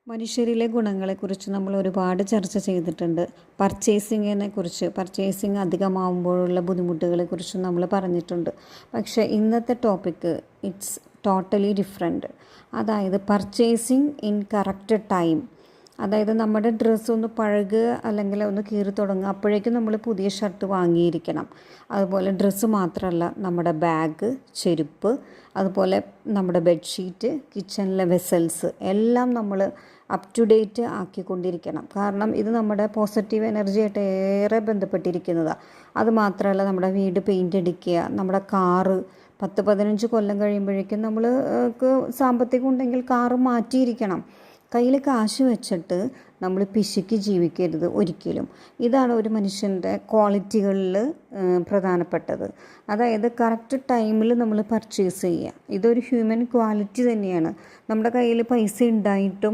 മനുഷ്യരിലെ ഗുണങ്ങളെക്കുറിച്ച് നമ്മൾ ഒരുപാട് ചർച്ച ചെയ്തിട്ടുണ്ട്. പർച്ചേസിങ് അധികമാകുമ്പോഴുള്ള ബുദ്ധിമുട്ടുകളെക്കുറിച്ച് നമ്മൾ പറഞ്ഞിട്ടുണ്ട്. പക്ഷേ ഇന്നത്തെ ടോപ്പിക്ക് ഇറ്റ്സ് ടോട്ടലി ഡിഫറെൻറ്റ്. അതായത് പർച്ചേസിങ് ഇൻ കറക്റ്റ് ടൈം. അതായത് നമ്മുടെ ഡ്രസ്സ് ഒന്ന് പഴകുക അല്ലെങ്കിൽ ഒന്ന് കീറി തുടങ്ങുക, അപ്പോഴേക്കും നമ്മൾ പുതിയ ഷർട്ട് വാങ്ങിയിരിക്കണം. അതുപോലെ ഡ്രസ്സ് മാത്രമല്ല, നമ്മുടെ ബാഗ്, ചെരുപ്പ്, അതുപോലെ നമ്മുടെ ബെഡ്ഷീറ്റ്, കിച്ചണിലെ വെസൽസ് എല്ലാം നമ്മൾ അപ് ടു ഡേറ്റ് ആക്കിക്കൊണ്ടിരിക്കണം. കാരണം ഇത് നമ്മുടെ പോസിറ്റീവ് എനർജിയായിട്ട് ഏറെ ബന്ധപ്പെട്ടിരിക്കുന്നതാണ്. അതുമാത്രമല്ല, നമ്മുടെ വീട് പെയിൻ്റ് അടിക്കുക, നമ്മുടെ കാറ് 10-15 കൊല്ലം കഴിയുമ്പോഴേക്കും നമ്മൾക്ക് സാമ്പത്തികം ഉണ്ടെങ്കിൽ കാറ് മാറ്റിയിരിക്കണം. കയ്യിൽ കാശ് വെച്ചിട്ട് നമ്മൾ പിശുക്കി ജീവിക്കരുത് ഒരിക്കലും. ഇതാണ് ഒരു മനുഷ്യൻ്റെ ക്വാളിറ്റികളിൽ പ്രധാനപ്പെട്ടത്. അതായത് കറക്റ്റ് ടൈമിൽ നമ്മൾ പർച്ചേസ് ചെയ്യുക. ഇതൊരു ഹ്യൂമൻ ക്വാളിറ്റി തന്നെയാണ്. നമ്മുടെ കയ്യിൽ പൈസ ഉണ്ടായിട്ടും